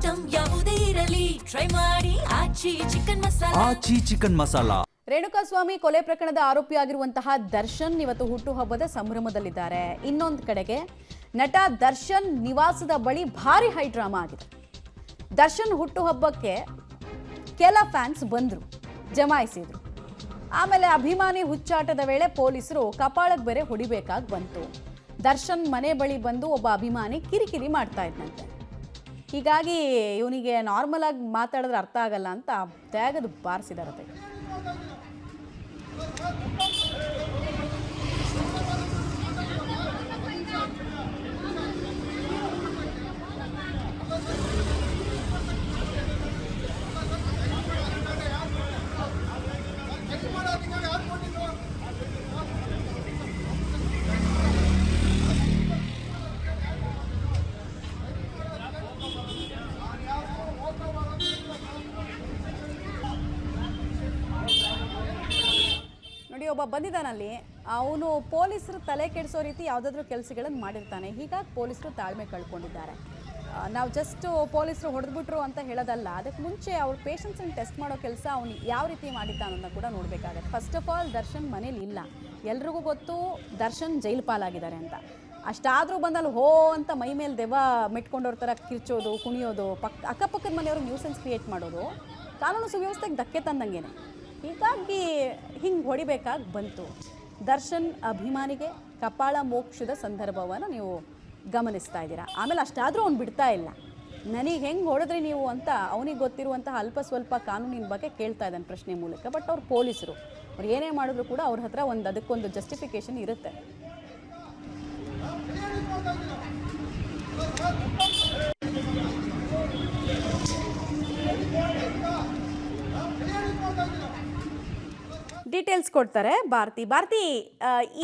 Item ಯಾವುದೇ ಇರಲಿ try ಮಾಡಿ ಆಚಿ ಚಿಕನ್ ಮಸಾಲಾ. ರೇಣುಕಾಸ್ವಾಮಿ ಕೊಲೆ ಪ್ರಕರಣದ ಆರೋಪಿಯಾಗಿರುವಂತಹ ದರ್ಶನ್ ಇವತ್ತು ಹುಟ್ಟುಹಬ್ಬದ ಸಂಭ್ರಮದಲ್ಲಿದ್ದಾರೆ. ಇನ್ನೊಂದು ಕಡೆಗೆ ನಟ ದರ್ಶನ್ ನಿವಾಸದ ಬಳಿ ಭಾರಿ ಹೈ ಡ್ರಾಮಾ ಆಗಿದೆ. ದರ್ಶನ್ ಹುಟ್ಟುಹಬ್ಬಕ್ಕೆ ಕೆಲ ಫ್ಯಾನ್ಸ್ ಬಂದರು, ಜಮಾಯಿಸಿದ್ರು. ಆಮೇಲೆ ಅಭಿಮಾನಿ ಹುಚ್ಚಾಟದ ವೇಳೆ ಪೊಲೀಸರು ಕಪಾಳಕ್ಕೆ ಬೇರೆ ಹೊಡಿಬೇಕಾಗಿ ಬಂತು. ದರ್ಶನ್ ಮನೆ ಬಳಿ ಬಂದು ಒಬ್ಬ ಅಭಿಮಾನಿ ಕಿರಿಕಿರಿ ಮಾಡ್ತಾ ಇದ್ದಂತೆ. ಹೀಗಾಗಿ ಇವನಿಗೆ ನಾರ್ಮಲ್ ಆಗಿ ಮಾತಾಡಿದ್ರೆ ಅರ್ಥ ಆಗಲ್ಲ ಅಂತ ತ್ಯಾಗದು ಬಾರಿಸಿದಾರತೆ. ನೋಡಿ, ಒಬ್ಬ ಬಂದಿದ್ದಾನಲ್ಲಿ ಅವನು ಪೊಲೀಸರು ತಲೆ ಕೆಡಿಸೋ ರೀತಿ ಯಾವುದಾದ್ರೂ ಕೆಲಸಗಳನ್ನು ಮಾಡಿರ್ತಾನೆ. ಹೀಗಾಗಿ ಪೊಲೀಸರು ತಾಳ್ಮೆ ಕಳ್ಕೊಂಡಿದ್ದಾರೆ. ನಾವು ಜಸ್ಟ್ ಪೊಲೀಸರು ಹೊಡೆದ್ಬಿಟ್ರು ಅಂತ ಹೇಳೋದಲ್ಲ, ಅದಕ್ಕೆ ಮುಂಚೆ ಅವ್ರ ಪೇಷನ್ಸನ್ನು ಟೆಸ್ಟ್ ಮಾಡೋ ಕೆಲಸ ಅವನು ಯಾವ ರೀತಿ ಮಾಡಿದ್ದ ಅನ್ನೋದನ್ನ ಕೂಡ ನೋಡಬೇಕಾಗತ್ತೆ. ಫಸ್ಟ್ ಆಫ್ ಆಲ್ ದರ್ಶನ್ ಮನೇಲಿ ಇಲ್ಲ. ಎಲ್ರಿಗೂ ಗೊತ್ತು ದರ್ಶನ್ ಜೈಲು ಪಾಲಾಗಿದ್ದಾರೆ ಅಂತ. ಅಷ್ಟಾದರೂ ಬಂದಲ್ಲಿ ಹೋ ಅಂತ ಮೈ ಮೇಲೆ ದೆವ್ವ ಮೆಟ್ಕೊಂಡವ್ರ ಥರ ಕಿರ್ಚೋದು, ಕುಣಿಯೋದು, ಅಕ್ಕಪಕ್ಕದ ಮನೆಯವ್ರಿಗೆ ನ್ಯೂಸೆನ್ಸ್ ಕ್ರಿಯೇಟ್ ಮಾಡೋದು ಕಾನೂನು ಸುವ್ಯವಸ್ಥೆಗೆ ಧಕ್ಕೆ ತಂದಂಗೆ. ಹೀಗಾಗಿ ಹಿಂಗೆ ಹೊಡಿಬೇಕಾಗಿ ಬಂತು. ದರ್ಶನ್ ಅಭಿಮಾನಿಗೆ ಕಪಾಳ ಮೋಕ್ಷದ ಸಂದರ್ಭವನ್ನು ನೀವು ಗಮನಿಸ್ತಾ ಇದ್ದೀರಾ. ಆಮೇಲೆ ಅಷ್ಟಾದರೂ ಅವ್ನು ಬಿಡ್ತಾ ಇಲ್ಲ. ನನಗೆ ಹೆಂಗೆ ಹೊಡೆದ್ರಿ ನೀವು ಅಂತ ಅವನಿಗೆ ಗೊತ್ತಿರುವಂತಹ ಅಲ್ಪ ಸ್ವಲ್ಪ ಕಾನೂನಿನ ಬಗ್ಗೆ ಕೇಳ್ತಾ ಇದ್ದಾನೆ ಪ್ರಶ್ನೆ ಮೂಲಕ. ಬಟ್ ಅವ್ರು ಪೊಲೀಸರು, ಅವ್ರು ಏನೇ ಮಾಡಿದ್ರು ಕೂಡ ಅವ್ರ ಹತ್ರ ಅದಕ್ಕೊಂದು ಜಸ್ಟಿಫಿಕೇಶನ್ ಇರುತ್ತೆ. ಡೀಟೇಲ್ಸ್ ಕೊಡ್ತಾರೆ ಭಾರತಿ.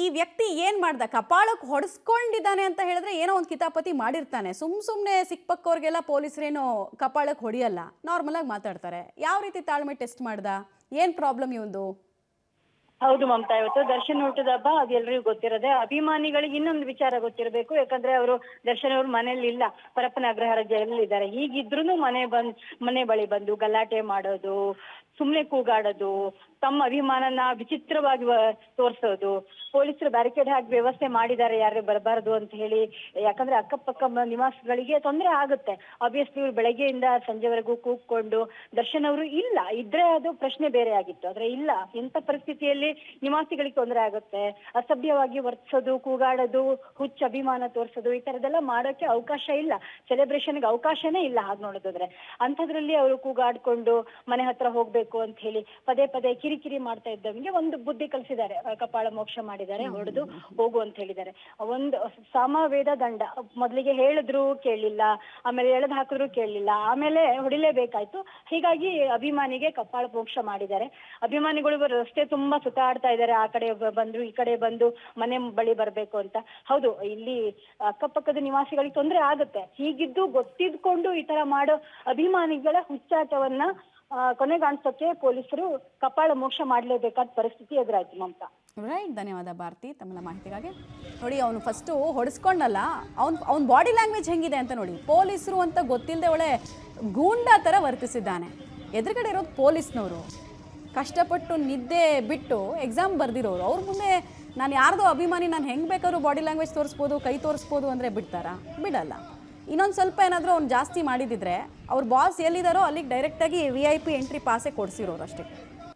ಈ ವ್ಯಕ್ತಿ ಏನು ಮಾಡ್ದ? ಕಪಾಳಕ್ಕೆ ಹೊಡೆಸ್ಕೊಂಡಿದ್ದಾನೆ ಅಂತ ಹೇಳಿದ್ರೆ ಏನೋ ಒಂದು ಕಿತಾಪತಿ ಮಾಡಿರ್ತಾನೆ. ಸುಮ್ಮನೆ ಸಿಕ್ಪಕ್ಕವ್ರಿಗೆಲ್ಲ ಪೊಲೀಸರೇನೋ ಕಪಾಳಕ್ಕೆ ಹೊಡೆಯಲ್ಲ, ನಾರ್ಮಲಾಗಿ ಮಾತಾಡ್ತಾರೆ. ಯಾವ ರೀತಿ ತಾಳ್ಮೆ ಟೆಸ್ಟ್ ಮಾಡ್ದ? ಏನು ಪ್ರಾಬ್ಲಮ್ ಇವಂದು? ಹೌದು ಮಮತಾ, ಇವತ್ತು ದರ್ಶನ್ ಹುಟ್ಟಿದ ಹಬ್ಬ, ಅದು ಎಲ್ರಿಗೂ ಗೊತ್ತಿರೋದೆ. ಅಭಿಮಾನಿಗಳಿಗೆ ಇನ್ನೊಂದು ವಿಚಾರ ಗೊತ್ತಿರಬೇಕು. ಯಾಕಂದ್ರೆ ಅವರು ದರ್ಶನ್ ಅವ್ರ ಮನೇಲಿ ಇಲ್ಲ, ಪರಪ್ಪನ ಅಗ್ರಹಾರ ಜೈಲಲ್ಲಿ ಇದ್ದಾರೆ. ಹೀಗಿದ್ರು ಮನೆ ಬಳಿ ಬಂದು ಗಲಾಟೆ ಮಾಡೋದು, ಸುಮ್ನೆ ಕೂಗಾಡೋದು, ತಮ್ಮ ಅಭಿಮಾನನ ವಿಚಿತ್ರವಾಗಿ ತೋರಿಸೋದು, ಪೊಲೀಸರು ಬ್ಯಾರಿಕೇಡ್ ಹಾಕಿ ವ್ಯವಸ್ಥೆ ಮಾಡಿದ್ದಾರೆ ಯಾರು ಬರಬಾರದು ಅಂತ ಹೇಳಿ. ಯಾಕಂದ್ರೆ ಅಕ್ಕಪಕ್ಕ ನಿವಾಸಗಳಿಗೆ ತೊಂದರೆ ಆಗುತ್ತೆ. ಆಬ್ವಿಯಸ್ಲಿ ಇವ್ರು ಬೆಳಗ್ಗೆಯಿಂದ ಸಂಜೆವರೆಗೂ ಕೂಗ್ಕೊಂಡು, ದರ್ಶನ್ ಅವರು ಇದ್ರೆ ಅದು ಪ್ರಶ್ನೆ ಬೇರೆ ಆಗಿತ್ತು. ಆದ್ರೆ ಇಲ್ಲ, ಎಂತ ಪರಿಸ್ಥಿತಿಯಲ್ಲಿ ನಿವಾಸಿಗಳಿಗೆ ತೊಂದರೆ ಆಗುತ್ತೆ. ಅಸಭ್ಯವಾಗಿ ವರ್ತಿಸೋದು, ಕೂಗಾಡೋದು, ಹುಚ್ಚ ಅಭಿಮಾನ ತೋರಿಸೋದು, ಈ ತರದೆಲ್ಲ ಮಾಡೋಕೆ ಅವಕಾಶ ಇಲ್ಲ. ಸೆಲೆಬ್ರೇಷನ್ಗೆ ಅವಕಾಶನೇ ಇಲ್ಲ ಹಾಗೆ ನೋಡೋದಾದ್ರೆ. ಅಂಥದ್ರಲ್ಲಿ ಅವರು ಕೂಗಾಡ್ಕೊಂಡು ಮನೆ ಹತ್ರ ಹೋಗ್ಬೇಕು ಅಂತ ಹೇಳಿ ಪದೇ ಪದೇ ಕಿರಿಕಿರಿ ಮಾಡ್ತಾ ಇದ್ದವನಿಗೆ ಒಂದು ಬುದ್ಧಿ ಕಲಿಸಿದ್ದಾರೆ. ಕಪಾಳ ಮೋಕ್ಷ ಮಾಡಿದ್ದಾರೆ, ಹೊಡೆದು ಹೋಗು ಅಂತ ಹೇಳಿದ್ದಾರೆ. ಒಂದು ಸಾಮವೇದ ದಂಡ. ಮೊದಲಿಗೆ ಹೇಳಿದ್ರು ಕೇಳಲಿಲ್ಲ, ಆಮೇಲೆ ಎಳೆದು ಹಾಕಿದ್ರು ಕೇಳಲಿಲ್ಲ, ಆಮೇಲೆ ಹೊಡಿಲೇಬೇಕಾಯ್ತು. ಹೀಗಾಗಿ ಅಭಿಮಾನಿಗೆ ಕಪಾಳ ಮೋಕ್ಷ ಮಾಡಿದ್ದಾರೆ. ಅಭಿಮಾನಿಗಳು ರಸ್ತೆ ತುಂಬಾ ಸುತ್ತಾಡ್ತಾ ಇದ್ದಾರೆ. ಆ ಕಡೆ ಬಂದ್ರು, ಈ ಕಡೆ ಬಂದು ಮನೆ ಬಳಿ ಬರ್ಬೇಕು ಅಂತ. ಹೌದು, ಇಲ್ಲಿ ಅಕ್ಕಪಕ್ಕದ ನಿವಾಸಿಗಳಿಗೆ ತೊಂದರೆ ಆಗುತ್ತೆ. ಹೀಗಿದ್ದು ಗೊತ್ತಿದ್ಕೊಂಡು ಈ ತರ ಮಾಡೋ ಅಭಿಮಾನಿಗಳ ಹುಚ್ಚಾಟವನ್ನ ಕೊನೆಗಾಣಿಸೋಕೆ ಪೊಲೀಸರು ಕಪಾಳ ಮೋಕ್ಷ ಮಾಡಲೇಬೇಕಾದ ಪರಿಸ್ಥಿತಿ ಎದುರಾಯ್ತು ಮಮತಾ. ರೈಟ್, ಧನ್ಯವಾದ ಭಾರತಿ ತಮ್ಮ ಮಾಹಿತಿಗಾಗಿ. ನೋಡಿ, ಅವನು ಫಸ್ಟು ಹೊಡೆಸ್ಕೊಂಡಲ್ಲ, ಅವ್ನ ಬಾಡಿ ಲ್ಯಾಂಗ್ವೇಜ್ ಹೆಂಗಿದೆ ಅಂತ ನೋಡಿ. ಪೊಲೀಸರು ಅಂತ ಗೊತ್ತಿಲ್ಲದೆ ಒಳ್ಳೆ ಗೂಂಡಾ ಥರ ವರ್ತಿಸಿದ್ದಾನೆ. ಎದುರುಗಡೆ ಇರೋದು ಪೊಲೀಸ್ನವರು, ಕಷ್ಟಪಟ್ಟು ನಿದ್ದೆ ಬಿಟ್ಟು ಎಕ್ಸಾಮ್ ಬರೆದಿರೋರು. ಅವ್ರ ಮುಂದೆ ನಾನು ಯಾರ್ದೋ ಅಭಿಮಾನಿ, ನಾನು ಹೆಂಗೆ ಬೇಕಾದ್ರೂ ಬಾಡಿ ಲ್ಯಾಂಗ್ವೇಜ್ ತೋರಿಸ್ಬೋದು, ಕೈ ತೋರಿಸ್ಬೋದು ಅಂದರೆ ಬಿಡ್ತಾರಾ? ಬಿಡಲ್ಲ. ಇನ್ನೊಂದು ಸ್ವಲ್ಪ ಏನಾದರೂ ಅವ್ನು ಜಾಸ್ತಿ ಮಾಡಿದಿದ್ರೆ ಅವ್ರ ಬಾಸ್ ಎಲ್ಲಿದ್ದಾರೋ ಅಲ್ಲಿಗೆ ಡೈರೆಕ್ಟಾಗಿ VIP ಎಂಟ್ರಿ ಪಾಸೇ ಕೊಡಿಸಿರೋರು ಅಷ್ಟೇ.